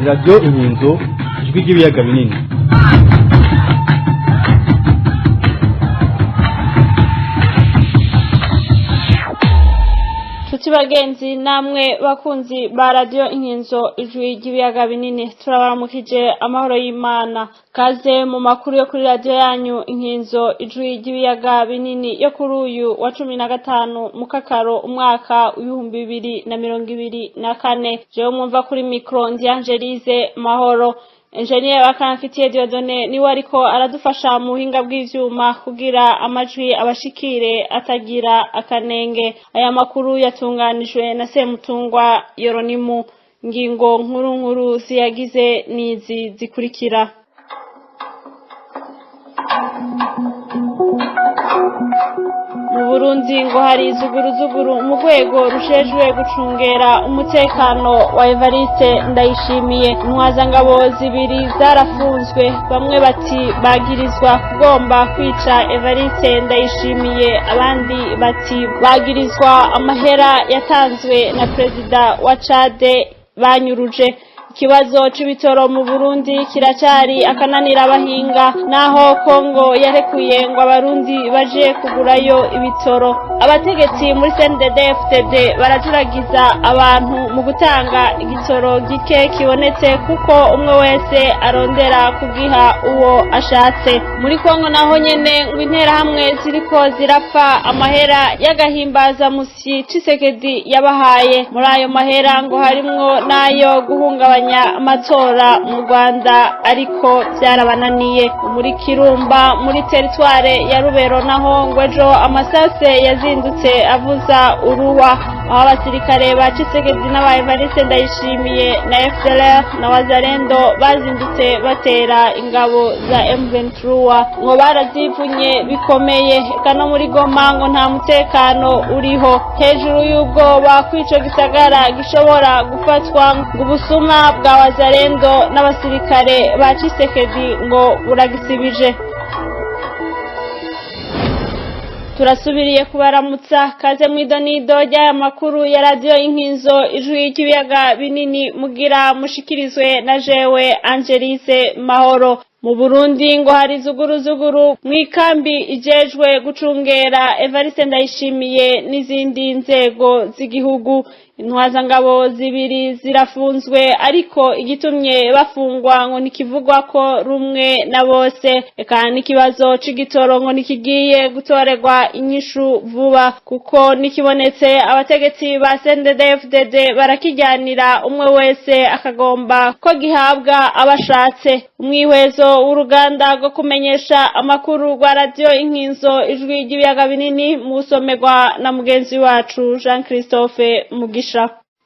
Radio Inkinzo ijwi ry'ibiyaga binini. Tuti bagenzi namwe bakunzi ba Radio Inkinzo ijwi ry'ibiyaga binini, turabaramukije amahoro y'Imana. Kaze mu makuru yo kuri radio yanyu Inkinzo ijwi ry'ibiyaga binini yo kuri uyu wa 15 mukakaro umwaka w'ibihumbi 2024. Jewe mwumva kuri micro ndi Angelize Mahoro. Engineer wakamfitiye Diodone niwe ariko aradufasha mu buhinga bw'ivyuma kugira amajwi abashikire atagira akanenge. Aya makuru yatunganijwe na Semutungwa Yoronimu. Ngingo nkuru ziyagize nizi zikurikira. Mu Burundi ngo hari zuguru mu rwego rushejwe gucungera umutekano wa Evariste Ndayishimiye. Intwazangabo zibiri zarafunzwe, bamwe bati bagirizwa kugomba kwica Evariste Ndayishimiye, abandi bati bagirizwa amahera yatanzwe na Perezida wa Chade banyuruje. Ikibazo c'ibitoro mu Burundi kiracari akananira abahinga, naho Kongo yarekuye ngo abarundi baje kugurayo ibitoro. Abategetsi muri CNDD-FDD barajuragiza abantu mu gutanga igitoro gike kibonetse, kuko umwe wese arondera kugiha uwo ashatse. Muri Kongo naho nyene ngo interahamwe ziriko zirapfa amahera y'agahimbaza musi Tshisekedi yabahaye. Muri ayo mahera ngo harimwo nayo guhungabanya amatora mu Rwanda, ariko byarabananiye. Muri Kirumba muri teritware ya Rubero naho ngo ejo amasase yazindutse avuza uruwa, aho abasirikare ba Tshisekedi n'aba Evariste Ndayishimiye na FDLR na Wazalendo bazindutse batera ingabo za M23, ngo barazivunye bikomeye. Kano muri Goma ngo nta mutekano uriho, hejuru y'ubwoba kwico gisagara gishobora gufatwa ngo ubusuma bwa Wazalendo n'abasirikare ba Tshisekedi ngo buragisibije. Turasubiriye kubaramutsa, kaze mwidonido ry'aya makuru ya Radio Inkinzo ijwi ry'ibiyaga binini, mugira mushikirizwe na jewe Angelize Mahoro. Mu Burundi ngo hari zuguru mwikambi ijejwe gucungera Evariste Ndayishimiye n'izindi nzego z'igihugu. Intwazangabo zibiri zirafunzwe, ariko igitumye bafungwa ngo nikivugwa ko rumwe na bose. Eka n'ikibazo c'igitoro ngo nikigiye gutorerwa inyishu vuba, kuko nikibonetse abategetsi ba CNDD-FDD barakijyanira, umwe wese akagomba ko gihabwa abashatse. Umwihwezo w'uruganda rwo kumenyesha amakuru rwa Radio Inkinzo ijwi ry'ibiyaga binini musomerwa na mugenzi wacu Jean Christophe Mugisha.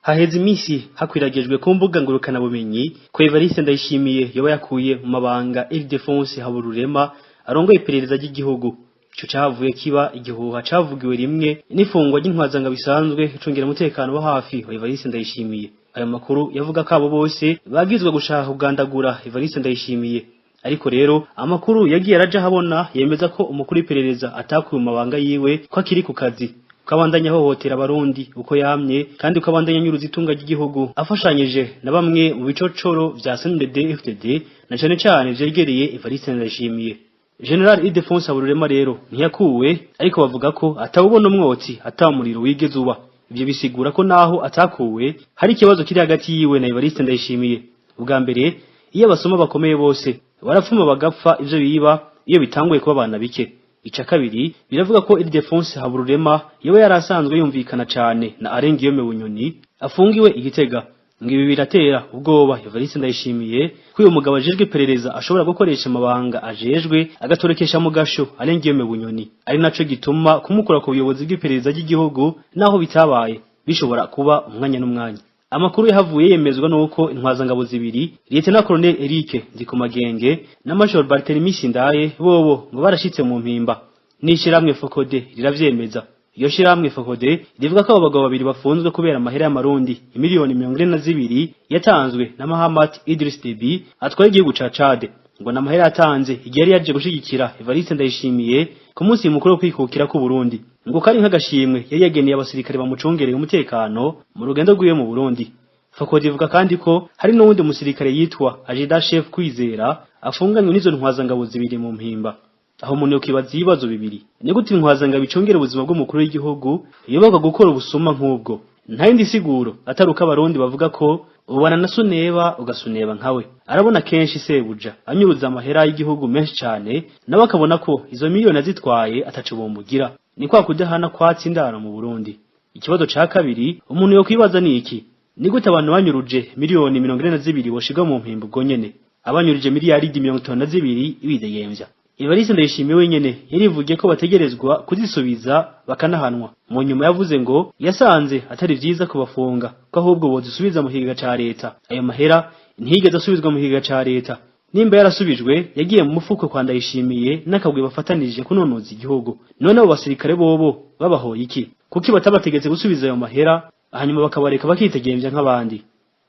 Haheze iminsi hakwiragijwe ku mbuga ngurukana bumenyi ko Evariste Ndayishimiye yoba yakuye mu mabanga Ildefonse Habururema arongoye iperereza ry'igihugu. Ico cavuye kiba igihuha cavugiwe rimwe n'ifungwa ry'intwazanga bisanzwe icungera umutekano wa hafi wa Evariste Ndayishimiye. Ayo makuru yavuga ko abo bose bagizwe gushaka kugandagura Evariste Ndayishimiye. Ariko rero amakuru yagiye araja habona yemeza ko umukuru w'iperereza atakuye mu mabanga yiwe ko akiri ku kazi, ukabandanya hohotera abarundi uko yamye, kandi ukabandanya nyuruza itunga ry'igihugu afashanyije na bamwe mu bicocoro vya CNDD-FDD na cane vyegereye Evariste Ndayishimiye. General Ildefonse Habururema rero ntiyakuwe, ariko bavuga ko atawubona umwotsi atamuriro wigeze uba. Ivyo bisigura ko naho atakuwe hari ikibazo kiri hagati yiwe na Evariste Ndayishimiye. Ubwa mbere, iyo abasoma bakomeye bose barapfuma bagapfa ivyo biba iyo bitanguye kuba abana bike. Ica kabiri, biravuga ko Ildefonse Habururema yoba yarasanzwe yumvikana cane na Arengiyome Bunyoni afungiwe Igitega. Ngibi biratera ubwoba Evariste Ndayishimiye ko uyu mugabo ajejwe iperereza ashobora gukoresha amabanga ajejwe agatorekesha mu gasho Arengiyome Bunyoni, ari naco gituma kumukura ku buyobozi bw'iperereza ry'igihugu naho bitabaye bishobora kuba umwanya n'umwanya. Amakuru yahavuye yemezwa nuko intwazangabo zibiri Lieutenant Colonel Eric Ndikumagenge na Major Barthélemy Sindaye bobo ngo barashitse mu mpimba. Nishiramwe Fokode riravyemeza. Iyo shiramwe Fokode rivuga ko abo bagabo babiri bafunzwe kubera amahera y'amarundi miliyoni 42 yatanzwe na Mahamat Idris Deby atwaye igihugu ca Chad. Ngo namahera yatanze igihe yari yaje gushigikira Evariste Ndayishimiye ku munsi mukuru wo kwikukira ku Burundi. Ngo kari nk'agashimwe yari yageneye abasirikare bamucongereye umutekano mu rugendo rwiwe mu Burundi. Fakodi ivuga kandi ko hari n'uwundi musirikare yitwa Ajida Chef Kwizera afunganywe n'izo ntwazangabo zibiri mu mpimba. Aho umuntu yokibaza ibibazo bibiri, ni gute intwazangabo icongera ubuzima bw'umukuru w'igihugu iyo baga gukora ubusuma nk'ubwo? Nta yindi siguro atari uko abarundi bavuga ko ubana na suneba ugasuneba nkawe. Arabona kenshi sebuja anyuruza amahera y'igihugu menshi cyane, nawe akabona ko izo miliyoni azitwaye ataco bomugira. Ni kwa kudahana kwatsindana mu Burundi. Ikibazo ca kabiri umuntu yokwibaza ni iki? Ni gute abantu banyuruje miliyoni 42 boshiga mu mpimbo ubwo nyene, abanyuruje miliyaridi 52 ibideyemvya? Evariste Ndayishimiye wenyene yarivugiye ko bategerezwa kuzisubiza bakanahanwa. Mu nyuma yavuze ngo yasanze atari vyiza kubafunga, ko ahubwo bozisubiza mu kigega ca leta. Ayo mahera ntiyigeze asubizwa mu kigega ca leta. Nimba yarasubijwe yagiye mu mufuko kwa Ndayishimiye n'akabwe bafatanije kunonoza igihugu. None abo basirikare bobo babahoye iki? Kuki batabategetse gusubiza ayo mahera hanyuma bakabareka bakitegembya nk'abandi?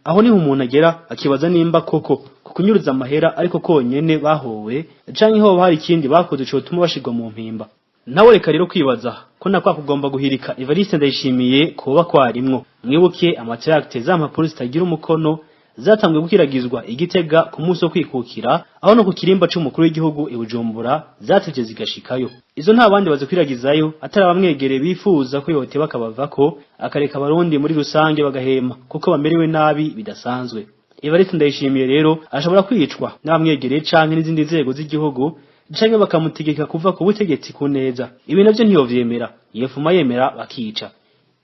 Aho niho umuntu agera akibaza nimba koko kukunyuruza amahera ariko konyene bahowe canke ho hari ikindi bakoze cyo tuma bashigwa mu mpimba. Nawe reka rero kwibaza ko nakwa kugomba guhirika Evariste Ndayishimiye kuba kwarimwo. Mwibuke amatracte z'amaporo zitagira umukono zatangwe gukiragizwa Igitega ku munsi wo kwikukira, aho no ku kirimba c'umukuru w'igihugu i Bujumbura zatevye zigashikayo. Izo nta bandi bazikwiragizayo atari abamwegere bifuza ko yote bakabavako akareka abarundi muri rusange bagahema kuko bamerewe nabi bidasanzwe. Evariste Ndayishimiye rero ashobora kwicwa n'abamwegereye canke n'izindi nzego z'igihugu canke bakamutegeka kuva ku butegetsi ku neza. Ibi navyo ntiyovyemera, yefuma yemera bakica.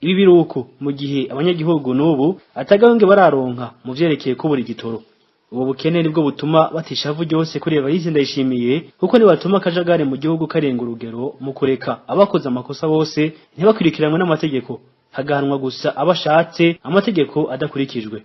Ibi biruko mu gihe abanyagihugu n'ubu atagahunge bararonka mu vyerekeye ko buri gitoro. Ubu bukene nibwo butuma batishavu ryose kuri Evariste Ndayishimiye, kuko nibatuma kajagare mu gihugu karenga urugero mu kureka abakoze amakosa bose ntibakurikiranwe n'amategeko, hagahanwa gusa abashatse amategeko adakurikijwe.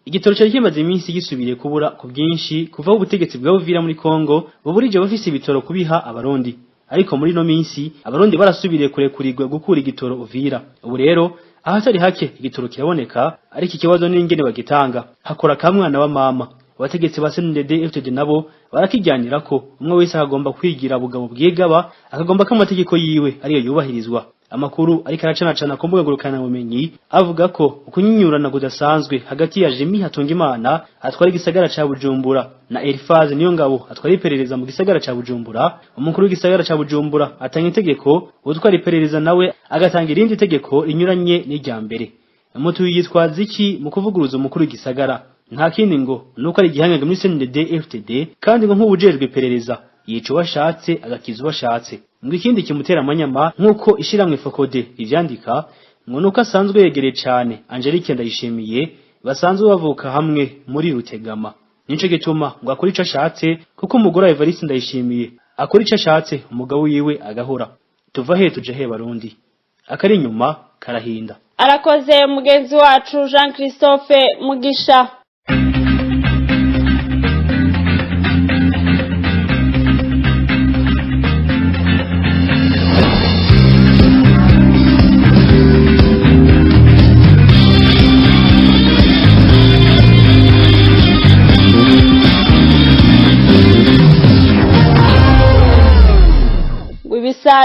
Igitoro cyari kimaze iminsi gisubiriye kubura ku bwinshi kuva ubutegetsi bwa Uvira muri Kongo buburije bafise ibitoro kubiha abarundi. Ariko muri no minsi abarundi barasubiriye kurekurirwa gukura igitoro Uvira. Ubu rero ahatari hake igitoro kiraboneka, ariko ikibazo n'ingene bagitanga. Hakora kamwana wa mama. Abategetsi ba CNDD FDD nabo barakijyanira ko umwe wese agomba kwigira bugabo bwegaba, akagomba ko amategeko yiwe ariyo yubahirizwa. Amakuru ariko aracana ku mbuga ngurukana bumenyi avuga ko ukunyinyurana kudasanzwe hagati ya Jimmy Hatungimana atwara igisagara ca Bujumbura na Elfaz Niyongabo atwara iperereza mu gisagara ca Bujumbura. Umukuru w'igisagara ca Bujumbura atanga itegeko, utwara iperereza nawe agatanga irindi tegeko rinyuranye n'irya mbere. Umutu yitwaza iki mu kuvuguruza umukuru w'igisagara? Nta kindi ngo nuko ari gihangaga muri CNDD FDD, kandi ngo nk'ubujejwe iperereza yica washatse agakiza washatse. Ngo ikindi kimutera amanyama nkuko ishiramwe Fakode ivyandika, ngo nuko asanzwe yegereye cyane Angelique Ndayishimiye, basanzwe bavuka hamwe muri Rutegama. Nico gituma ngo akora ico ashatse, kuko umugore wa Evariste Ndayishimiye akora ico ashatse umugabo wiwe agahora. Tuva he tuje he Barundi? Akari inyuma karahinda. Arakoze mugenzi wacu Jean Christophe Mugisha.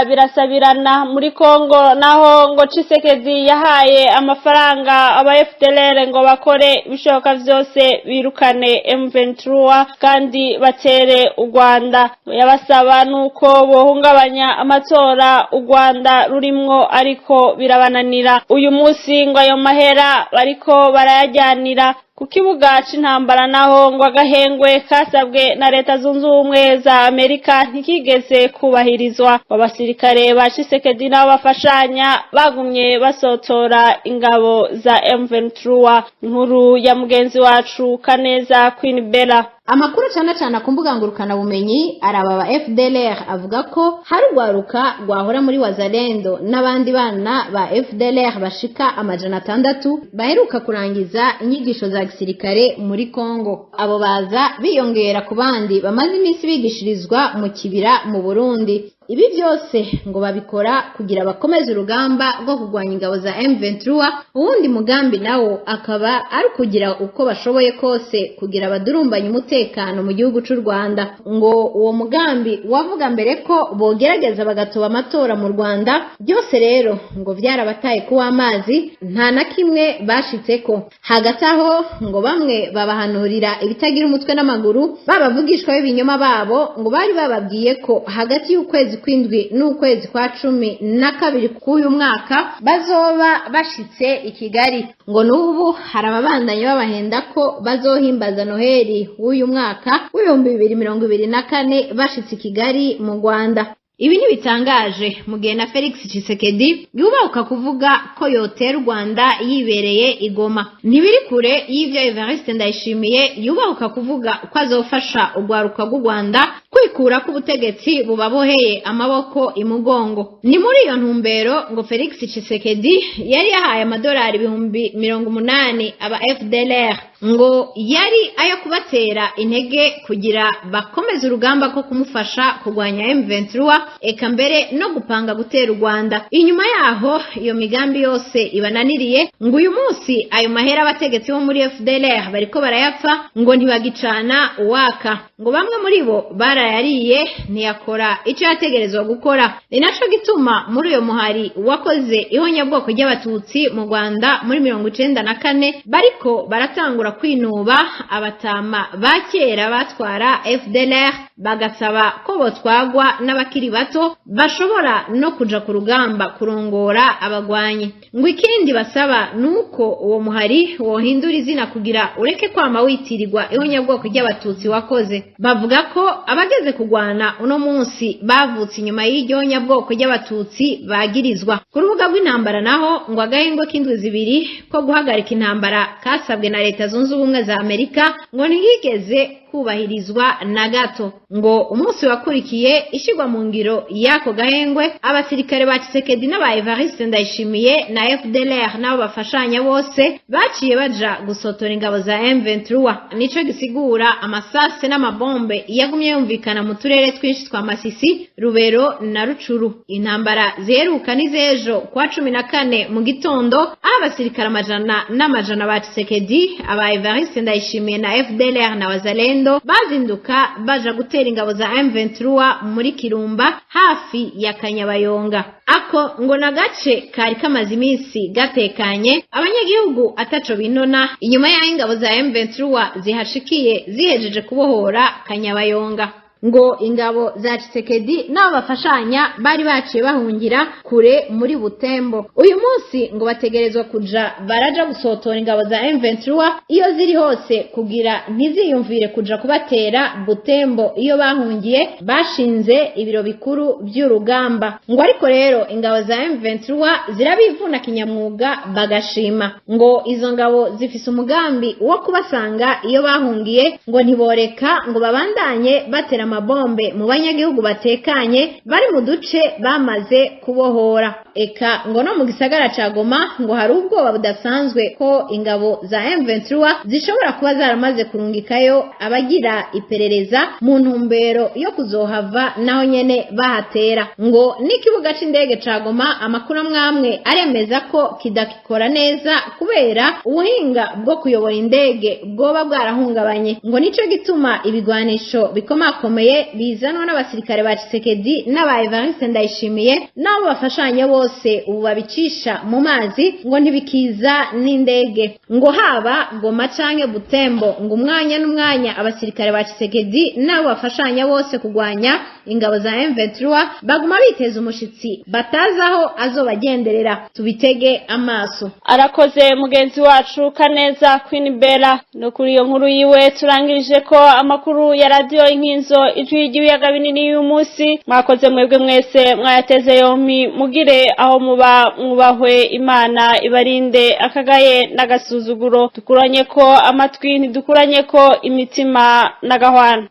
Birasabirana muri Kongo, naho ngo Tshisekedi yahaye amafaranga aba FDLR ngo bakore bishoboka vyose birukane M23 kandi batere u Rwanda. Yabasaba nuko bohungabanya amatora u Rwanda rurimwo, ariko birabananira. Uyu munsi ngo ayo mahera bariko barayajyanira ku kibuga c'intambara, naho ngo agahengwe kasabwe na leta zunze ubumwe za Amerika ntikigeze kubahirizwa. Abasirikare ba Tshisekedi nabo bafashanya bagumye basotora ingabo za M23. Inkuru ya mugenzi wacu Kaneza Queen Bella. Amakuru cyane ku mbuga ngurukana bumenyi araba ba FDLR avuga ko hari rwaruka rwahora muri Wazalendo n'abandi bana ba FDLR bashika 600 baheruka kurangiza inyigisho za gisirikare muri Kongo. Abo baza biyongera ku bandi bamaze iminsi bigishirizwa mu kibira mu Burundi. ibi byose ngo babikora kugira bakomeze urugamba rwo kurwanya ingabo za M23. Uwundi mugambi nawo akaba ari kugira uko bashoboye kose kugira badurumbanye umutekano mu gihugu cy'u Rwanda. Ngo uwo mugambi wavuga mbere ko bogerageza bagatoba amatora mu Rwanda, byose rero ngo byarabataye kuwa amazi, nta na kimwe bashitseko. Hagati aho ngo bamwe babahanurira ibitagira umutwe n'amaguru, babavugishwa b'ibinyoma babo ngo bari bababwiye ko hagati y'ukwezi kw'indwi n'ukwezi kwa 12 k'uyu mwaka bazoba bashitse i Kigali. Ngo n'ubu hari ababandanya babahenda ko bazohimbaza Noheli w'uyu mwaka w'2024 bashitse i Kigali mu Rwanda. Ibi ntibitangaje mu gihe na Felix Tshisekedi yubahuka kuvuga ko yotera Rwanda yibereye igoma. Ntibiri kure y'ivyo Evariste Ndayishimiye yubahuka kuvuga ko azofasha urwaruka rw'u Rwanda kwikura ku butegetsi bubaboheye amaboko imugongo. Ni muri iyo ntumbero ngo Felix Tshisekedi yari yahaye amadolari 80,000 aba FDLR ngo yari ayo kubatera intege kugira bakomeze urugamba ko kumufasha kurwanya M23, eka mbere no gupanga gutera u Rwanda. Inyuma yaho iyo migambi yose ibananiriye, ngo uyu munsi ayo mahera abategetsi bo muri FDLR bariko barayapfa, ngo ntibagicana uwaka. Ngo bamwe muri bo barayariye ntiyakora icyo yategerezwa gukora. Ni naco gituma muri uyo muhari wakoze ihonyabwoko ry'abatutsi mu Rwanda muri 1994 bariko baratangura kwinuba abatama bakera batwara FDLR, bagasaba ko botwagwa n'abakiri bato bashobora no kuja ku rugamba kurongora abagwanyi. Ngo ikindi basaba nuko uwo muhari wohindura izina kugira ureke kwama witirirwa ihonyabwoko ry'abatutsi wakoze. Bavuga ko abageze kugwana uno munsi bavutse inyuma y'iryo honyabwoko ry'abatutsi bagirizwa. Ku rubuga rw'intambara naho ngo agahengo k'indwi zibiri ko guhagarika intambara kasabwe na Leta Zunze Ubumwe za Amerika ngo ntigeze kubahirizwa na gato. Ngo umunsi wakurikiye ishigwa mu ngiro yako gahengwe, abasirikare ba Tshisekedi n'aba Evariste Ndayishimiye na FDLR nabo bafashanya bose baciye baja gusotora ingabo za M23. Nico gisigura amasase n'amabombe yagumye yumvikana mu turere twinshi twa Masisi, Rubero na Rucuru. Intambara ziheruka nizejo kwa 14 mu gitondo, abasirikare amajana ba Tshisekedi, aba Evariste Ndayishimiye na FDLR na Wazalendo bazinduka baja gutera ingabo za M23 muri Kirumba hafi ya Kanyabayonga. Ako ngo nagace kari kamaze iminsi gatekanye, abanyagihugu ataco binona inyuma ya ingabo za M23 zihashikiye zihejeje kubohora Kanyabayonga. Ngo ingabo za Tshisekedi nabo bafashanya bari baciye bahungira kure muri Butembo. Uyu munsi ngo bategerezwa kuja baraja gusotora ingabo za M23 iyo ziri hose kugira ntiziyumvire kuja kubatera Butembo iyo bahungiye, bashinze ibiro bikuru by'urugamba. Ngo ariko rero ingabo za M23 zirabivuna kinyamwuga bagashima. Ngo izo ngabo zifise umugambi wo kubasanga iyo bahungiye, ngo ntiboreka ngo babandanye batera amabombe mu banyagihugu batekanye bari mu duce bamaze kubohora. Eka ngo no mu gisagara ca Goma ngo hari ubwoba budasanzwe ko ingabo za M23 zishobora kuba zaramaze kurungikayo abagira iperereza mu ntumbero yo kuzohava naho nyene bahatera. Ngo n'ikibuga c'indege ca Goma amakuru amwe aremeza ko kidakikora neza kubera ubuhinga bwo kuyobora indege bwoba bwarahungabanye. Ngo nico gituma ibigwanisho bikomakomeye bizanwa n'abasirikare ba Tshisekedi n'aba Evariste Ndayishimiye nabo bafashanya bose ubu babicisha mu mazi ngo ntibikiza n'indege. Ngo haba Goma canke Butembo ngo umwanya n'umwanya abasirikare ba Tshisekedi nabo bafashanya bose kugwanya ingabo za M23 baguma biteza umushitsi batazaho azobagenderera. Tubitege amaso. Arakoze mugenzi wacu Kaneza Queen Bella. No kuri iyo nkuru yiwe turangirije ko amakuru ya radio Inkinzo ijwi ry'ibiyaga binini uyu munsi. Mwakoze mwebwe mwese mwayateze yompi, mugire aho muba mwubahwe, Imana ibarinde akagaye n'agasuzuguro. Dukuranye ko amatwi ntidukuranye ko imitima n'agahwana.